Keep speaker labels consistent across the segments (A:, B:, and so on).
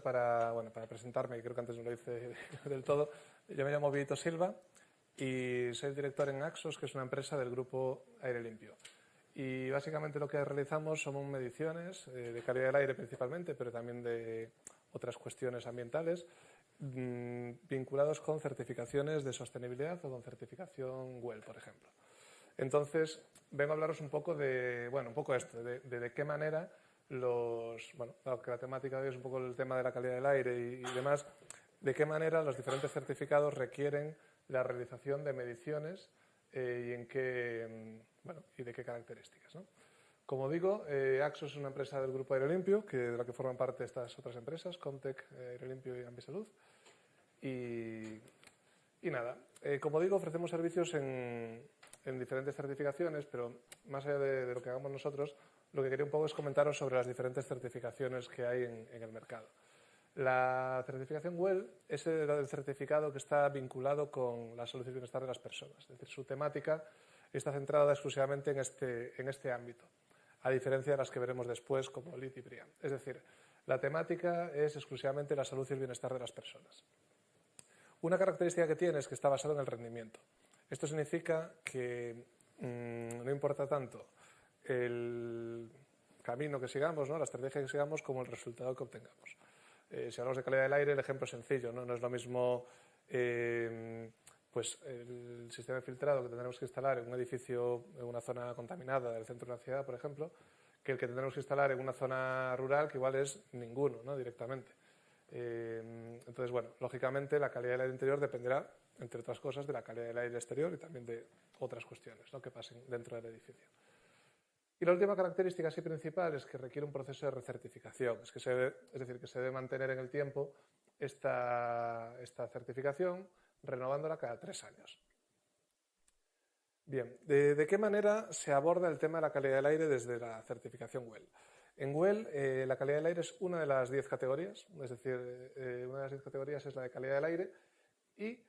A: para presentarme, y creo que antes no lo hice del todo. Yo me llamo Vito Silva y soy el director en Axos, que es una empresa del grupo Aire Limpio. Y básicamente lo que realizamos son mediciones de calidad del aire principalmente, pero también de otras cuestiones ambientales vinculados con certificaciones de sostenibilidad o con certificación WELL, por ejemplo. Entonces, vengo a hablaros un poco de qué manera dado que la temática hoy es un poco el tema de la calidad del aire y demás, de qué manera los diferentes certificados requieren la realización de mediciones y de qué características, ¿no? Como digo, Axos es una empresa del grupo Aire Limpio, de la que forman parte estas otras empresas, Comtech, Aire Limpio y Ambisalud. Y nada, como digo, ofrecemos servicios en diferentes certificaciones, pero más allá de lo que hagamos nosotros, lo que quería un poco es comentaros sobre las diferentes certificaciones que hay en el mercado. La certificación WELL es el certificado que está vinculado con la salud y bienestar de las personas. Es decir, su temática está centrada exclusivamente en este ámbito, a diferencia de las que veremos después como LEED y BREEAM. Es decir, la temática es exclusivamente la salud y el bienestar de las personas. Una característica que tiene es que está basado en el rendimiento. Esto significa que no importa tanto el camino que sigamos, ¿no?, la estrategia que sigamos, como el resultado que obtengamos. Si hablamos de calidad del aire, el ejemplo es sencillo, ¿no? No es lo mismo el sistema de filtrado que tendremos que instalar en un edificio, en una zona contaminada del centro de una ciudad, por ejemplo, que el que tendremos que instalar en una zona rural, que igual es ninguno, ¿no?, directamente. Entonces, lógicamente la calidad del aire interior dependerá, entre otras cosas, de la calidad del aire exterior y también de otras cuestiones, ¿no?, que pasen dentro del edificio. Y la última característica así principal es que requiere un proceso de recertificación, es decir, que se debe mantener en el tiempo esta certificación, renovándola cada 3 años. Bien, ¿de qué manera se aborda el tema de la calidad del aire desde la certificación WELL? En WELL, la calidad del aire es una de las 10 categorías, es decir, una de las 10 categorías es la de calidad del aire, y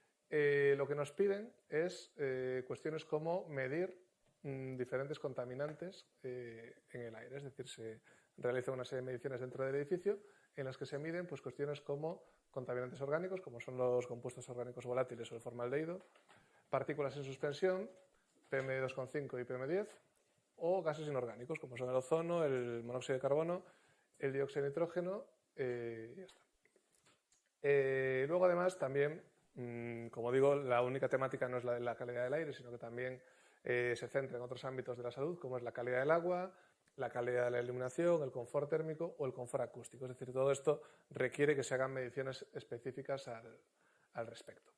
A: lo que nos piden es cuestiones como medir diferentes contaminantes en el aire. Es decir, se realiza una serie de mediciones dentro del edificio en las que se miden cuestiones como contaminantes orgánicos, como son los compuestos orgánicos volátiles o el formaldehído, partículas en suspensión, PM2,5 y PM10, o gases inorgánicos, como son el ozono, el monóxido de carbono, el dióxido de nitrógeno, y ya está. Luego, además, también, como digo, la única temática no es la de la calidad del aire, sino que también se centra en otros ámbitos de la salud, como es la calidad del agua, la calidad de la iluminación, el confort térmico o el confort acústico. Es decir, todo esto requiere que se hagan mediciones específicas al respecto.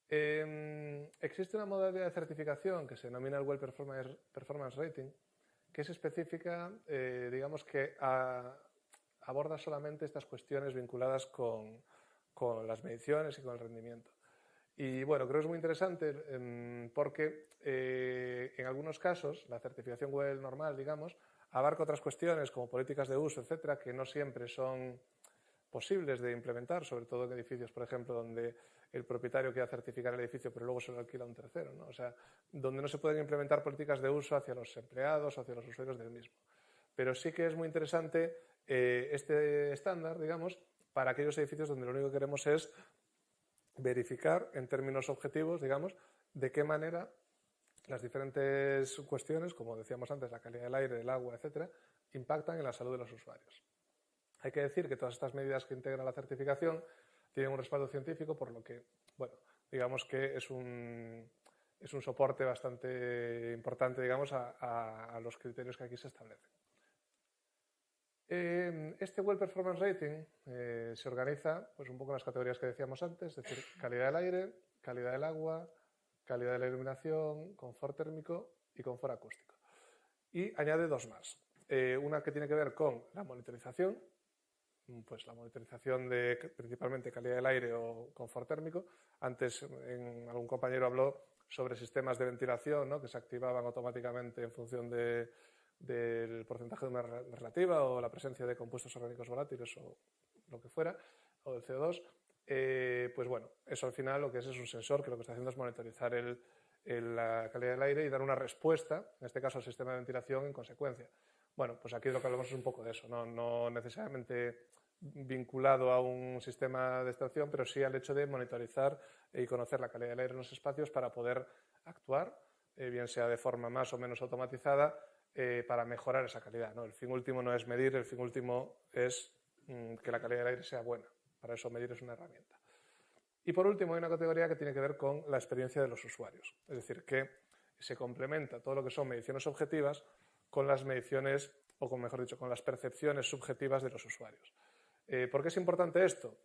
A: Existe una modalidad de certificación que se denomina el WELL Performance Rating, que es específica, digamos que aborda solamente estas cuestiones vinculadas con las mediciones y con el rendimiento. Y bueno, creo que es muy interesante porque en algunos casos la certificación WELL normal, digamos, abarca otras cuestiones como políticas de uso, etcétera, que no siempre son posibles de implementar, sobre todo en edificios, por ejemplo, donde el propietario quiera certificar el edificio pero luego se lo alquila a un tercero, ¿no? O sea, donde no se pueden implementar políticas de uso hacia los empleados o hacia los usuarios del mismo. Pero sí que es muy interesante este estándar, digamos, para aquellos edificios donde lo único que queremos es verificar en términos objetivos, digamos, de qué manera las diferentes cuestiones, como decíamos antes, la calidad del aire, del agua, etcétera, impactan en la salud de los usuarios. Hay que decir que todas estas medidas que integra la certificación tienen un respaldo científico, por lo que, bueno, digamos que es un soporte bastante importante, digamos, a los criterios que aquí se establecen. Este WELL Performance Rating se organiza pues, un poco en las categorías que decíamos antes, es decir, calidad del aire, calidad del agua, calidad de la iluminación, confort térmico y confort acústico. Y añade 2 más. Una que tiene que ver con la monitorización, pues la monitorización de principalmente calidad del aire o confort térmico. Antes algún compañero habló sobre sistemas de ventilación, ¿no?, que se activaban automáticamente en función del porcentaje de una relativa o la presencia de compuestos orgánicos volátiles o lo que fuera, o del CO2. Pues bueno, eso al final lo que es un sensor que lo que está haciendo es monitorizar la calidad del aire y dar una respuesta, en este caso al sistema de ventilación, en consecuencia. Bueno, pues aquí lo que hablamos es un poco de eso, no necesariamente vinculado a un sistema de extracción, pero sí al hecho de monitorizar y conocer la calidad del aire en los espacios para poder actuar, bien sea de forma más o menos automatizada, para mejorar esa calidad, ¿no? El fin último no es medir, el fin último es que la calidad del aire sea buena. Para eso medir es una herramienta. Y por último hay una categoría que tiene que ver con la experiencia de los usuarios. Es decir, que se complementa todo lo que son mediciones objetivas con las mediciones, o con, mejor dicho, con las percepciones subjetivas de los usuarios. ¿Por qué es importante esto?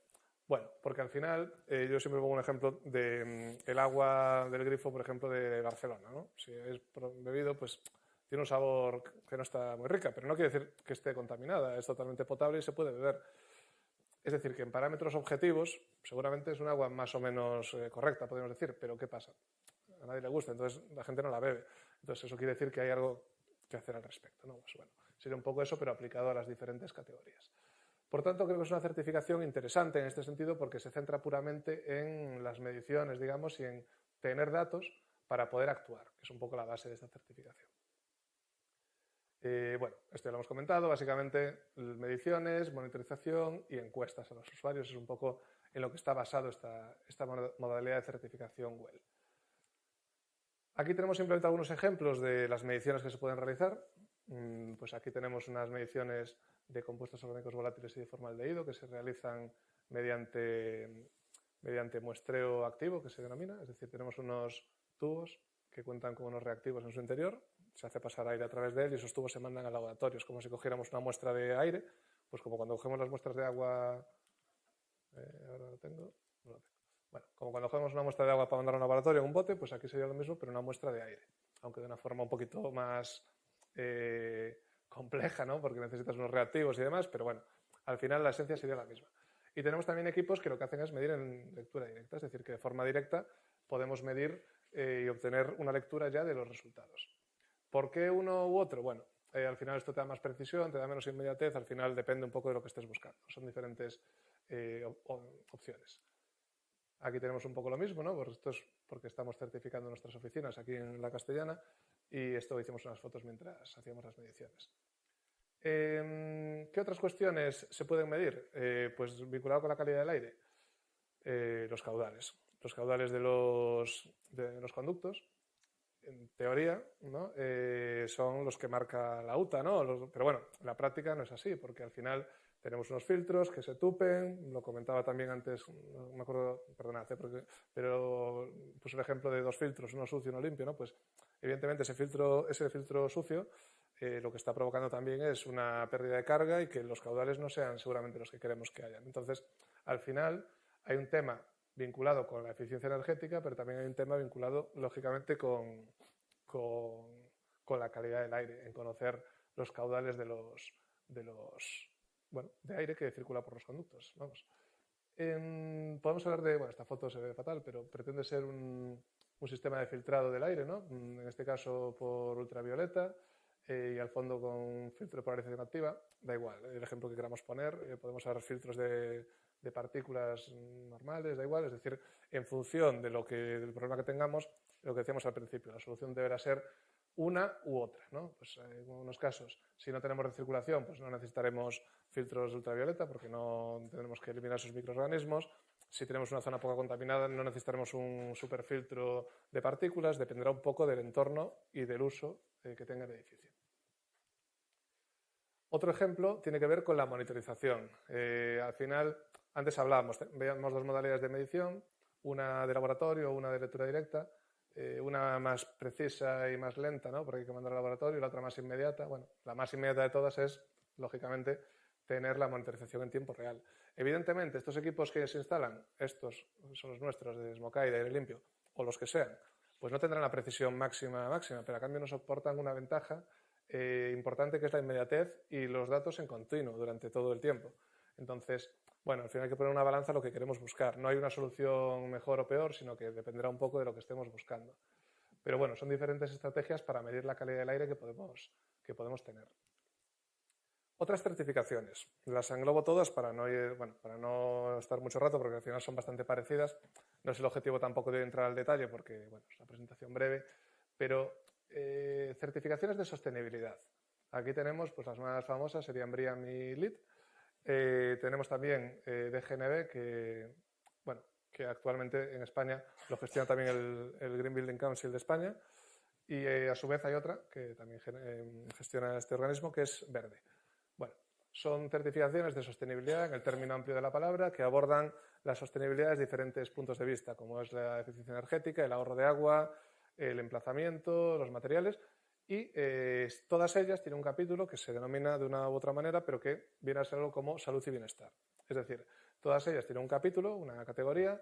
A: Bueno, porque al final yo siempre pongo un ejemplo de el agua del grifo, por ejemplo, de Barcelona, ¿no? Si es bebido, pues tiene un sabor que no está muy rica, pero no quiere decir que esté contaminada, es totalmente potable y se puede beber. Es decir, que en parámetros objetivos seguramente es un agua más o menos correcta, podemos decir, pero ¿qué pasa? A nadie le gusta, entonces la gente no la bebe. Entonces eso quiere decir que hay algo que hacer al respecto, ¿no? Pues bueno, sería un poco eso, pero aplicado a las diferentes categorías. Por tanto, creo que es una certificación interesante en este sentido porque se centra puramente en las mediciones, digamos, y en tener datos para poder actuar, que es un poco la base de esta certificación. Bueno, esto ya lo hemos comentado, básicamente mediciones, monitorización y encuestas a los usuarios es un poco en lo que está basado esta modalidad de certificación WELL. Aquí tenemos simplemente algunos ejemplos de las mediciones que se pueden realizar. Pues aquí tenemos unas mediciones de compuestos orgánicos volátiles y de formaldehído que se realizan mediante muestreo activo, que se denomina, es decir, tenemos unos tubos que cuentan con unos reactivos en su interior, se hace pasar aire a través de él y esos tubos se mandan al laboratorio. Es como si cogiéramos una muestra de aire, pues como cuando cogemos las muestras de agua, ahora lo tengo, no lo tengo. Bueno, como cuando cogemos una muestra de agua para mandar a un laboratorio en un bote, pues aquí sería lo mismo, pero una muestra de aire, aunque de una forma un poquito más compleja, ¿no? Porque necesitas unos reactivos y demás, pero bueno, al final la esencia sería la misma. Y tenemos también equipos que lo que hacen es medir en lectura directa, es decir, que de forma directa podemos medir y obtener una lectura ya de los resultados. ¿Por qué uno u otro? Bueno, al final esto te da más precisión, te da menos inmediatez, al final depende un poco de lo que estés buscando. Son diferentes opciones. Aquí tenemos un poco lo mismo, ¿no? Pues esto es porque estamos certificando nuestras oficinas aquí en la Castellana y esto hicimos unas fotos mientras hacíamos las mediciones. ¿Qué otras cuestiones se pueden medir? Pues vinculado con la calidad del aire, los caudales. Los caudales de los conductos, en teoría, ¿no? Son los que marca la UTA, ¿no? Pero bueno, en la práctica no es así, porque al final tenemos unos filtros que se tupen, lo comentaba también antes, no me acuerdo, perdonad, pero puse el ejemplo de dos filtros, uno sucio y uno limpio, ¿no? Pues evidentemente ese filtro sucio lo que está provocando también es una pérdida de carga y que los caudales no sean seguramente los que queremos que hayan. Entonces, al final hay un tema vinculado con la eficiencia energética, pero también hay un tema vinculado, lógicamente, con la calidad del aire, en conocer los caudales de aire que circula por los conductos. Vamos. Podemos hablar de, bueno, esta foto se ve fatal, pero pretende ser un sistema de filtrado del aire, ¿no? En este caso por ultravioleta y al fondo con filtro de polarización activa. Da igual, el ejemplo que queramos poner, podemos usar filtros de partículas normales, da igual, es decir, en función del problema que tengamos, lo que decíamos al principio, la solución deberá ser una u otra, ¿no? Pues en unos casos, si no tenemos recirculación, pues no necesitaremos filtros de ultravioleta porque no tenemos que eliminar esos microorganismos. Si tenemos una zona poco contaminada, no necesitaremos un superfiltro de partículas, dependerá un poco del entorno y del uso que tenga el edificio. Otro ejemplo tiene que ver con la monitorización. Al final, antes veíamos dos modalidades de medición, una de laboratorio, una de lectura directa, una más precisa y más lenta, ¿no? Porque hay que mandar al laboratorio, y la otra más inmediata. Bueno, la más inmediata de todas es, lógicamente, tener la monitorización en tiempo real. Evidentemente, estos equipos que se instalan, estos son los nuestros de Smokey, de aire limpio, o los que sean, pues no tendrán la precisión máxima, pero a cambio nos aportan una ventaja importante que es la inmediatez y los datos en continuo durante todo el tiempo. Entonces, bueno, al final hay que poner una balanza a lo que queremos buscar. No hay una solución mejor o peor, sino que dependerá un poco de lo que estemos buscando. Pero bueno, son diferentes estrategias para medir la calidad del aire que podemos tener. Otras certificaciones. Las englobo todas para no estar mucho rato, porque al final son bastante parecidas. No es el objetivo tampoco de entrar al detalle, porque bueno, es una presentación breve, pero certificaciones de sostenibilidad. Aquí tenemos, pues las más famosas serían BREEAM y LEED. Tenemos también DGNB, que actualmente en España lo gestiona también el Green Building Council de España, y a su vez hay otra que también gestiona este organismo, que es Verde. Bueno, son certificaciones de sostenibilidad en el término amplio de la palabra, que abordan la sostenibilidad desde diferentes puntos de vista, como es la eficiencia energética, el ahorro de agua, el emplazamiento, los materiales, y todas ellas tienen un capítulo que se denomina de una u otra manera, pero que viene a ser algo como salud y bienestar. Es decir, todas ellas tienen un capítulo, una categoría,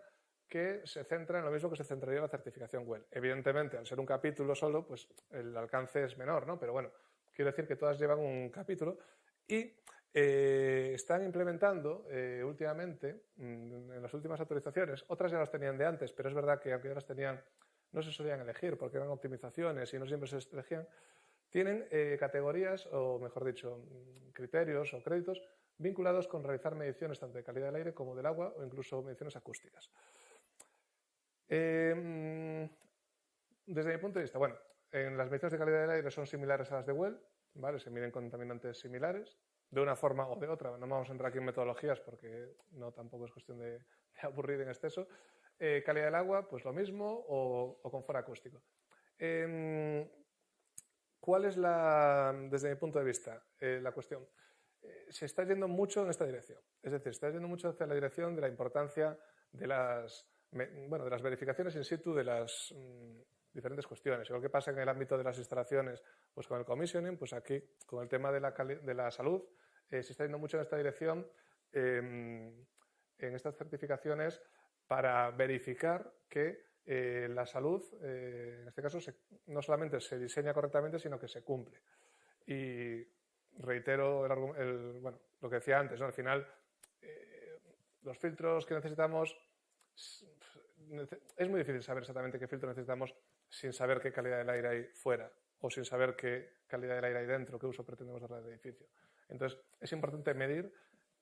A: que se centra en lo mismo que se centraría la certificación WELL. Evidentemente, al ser un capítulo solo, pues el alcance es menor, ¿no? Pero bueno, quiero decir que todas llevan un capítulo y están implementando últimamente, en las últimas actualizaciones, otras ya las tenían de antes, pero es verdad que aunque ya las tenían, no se solían elegir porque eran optimizaciones y no siempre se elegían, tienen categorías, o mejor dicho, criterios o créditos vinculados con realizar mediciones tanto de calidad del aire como del agua o incluso mediciones acústicas. Desde mi punto de vista, bueno, en las mediciones de calidad del aire son similares a las de WELL, ¿vale? Se miden contaminantes similares, de una forma o de otra. No vamos a entrar aquí en metodologías porque no tampoco es cuestión de aburrir en exceso. Calidad del agua, pues lo mismo, o confort acústico. ¿Cuál es desde mi punto de vista, la cuestión? Se está yendo mucho en esta dirección. Es decir, se está yendo mucho hacia la dirección de la importancia de las verificaciones in situ de las diferentes cuestiones. Igual que pasa en el ámbito de las instalaciones, pues con el commissioning, pues aquí con el tema de la salud, se está yendo mucho en esta dirección en estas certificaciones para verificar que la salud, en este caso, no solamente se diseña correctamente, sino que se cumple. Y reitero lo que decía antes, ¿no? Al final, los filtros que necesitamos, es muy difícil saber exactamente qué filtro necesitamos sin saber qué calidad del aire hay fuera o sin saber qué calidad del aire hay dentro, qué uso pretendemos darle al edificio. Entonces, es importante medir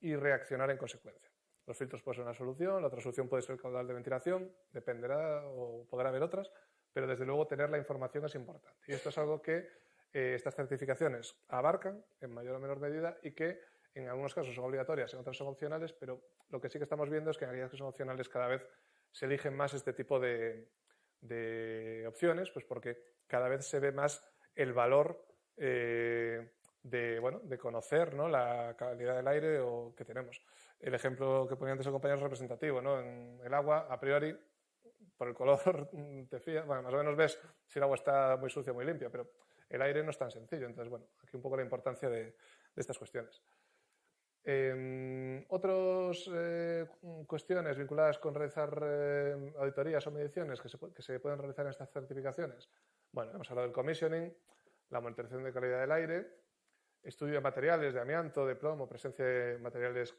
A: y reaccionar en consecuencia. Los filtros pueden ser una solución, la otra solución puede ser el caudal de ventilación, dependerá o podrá haber otras, pero desde luego tener la información es importante. Y esto es algo que estas certificaciones abarcan en mayor o menor medida y que en algunos casos son obligatorias, en otros son opcionales, pero lo que sí que estamos viendo es que en aquellas que son opcionales cada vez se eligen más este tipo de opciones, pues porque cada vez se ve más el valor de conocer, ¿no?, la calidad del aire que tenemos. El ejemplo que ponía antes el compañero es representativo, ¿no? En el agua, a priori, por el color te fías, bueno, más o menos ves si el agua está muy sucia o muy limpia, pero el aire no es tan sencillo. Entonces, bueno, aquí un poco la importancia de estas cuestiones. Otras cuestiones vinculadas con realizar auditorías o mediciones que se pueden realizar en estas certificaciones. Bueno, hemos hablado del commissioning, la monitorización de calidad del aire, estudio de materiales, de amianto, de plomo, presencia de materiales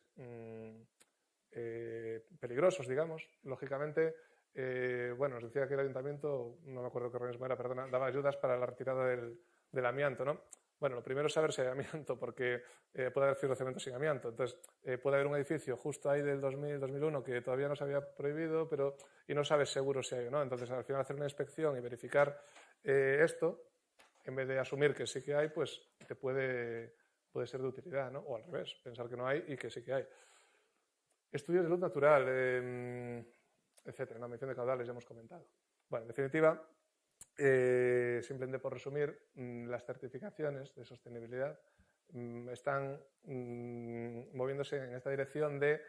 A: peligrosos, digamos. Lógicamente, nos decía que el ayuntamiento, no me acuerdo qué organismo era, perdona, daba ayudas para la retirada del amianto, ¿no? Bueno, lo primero es saber si hay amianto, porque puede haber fibrocemento sin amianto. Entonces, puede haber un edificio justo ahí del 2000-2001 que todavía no se había prohibido, y no sabes seguro si hay o no. Entonces, al final, hacer una inspección y verificar esto, en vez de asumir que sí que hay, pues te puede ser de utilidad, ¿no? O al revés, pensar que no hay y que sí que hay. Estudios de luz natural, etcétera. La medición de caudales ya hemos comentado. Bueno, en definitiva, simplemente por resumir, las certificaciones de sostenibilidad están moviéndose en esta dirección de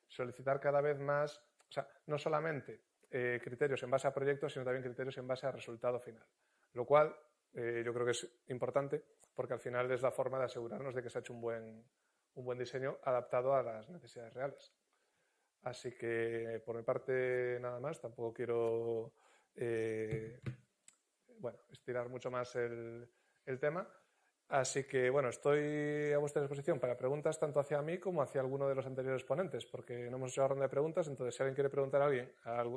A: solicitar cada vez más, o sea, no solamente criterios en base a proyectos, sino también criterios en base a resultado final. Lo cual yo creo que es importante porque al final es la forma de asegurarnos de que se ha hecho un buen diseño adaptado a las necesidades reales. Así que por mi parte nada más, tampoco quiero estirar mucho más el tema. Así que, bueno, estoy a vuestra disposición para preguntas tanto hacia mí como hacia alguno de los anteriores ponentes, porque no hemos hecho la ronda de preguntas, entonces si alguien quiere preguntar a alguien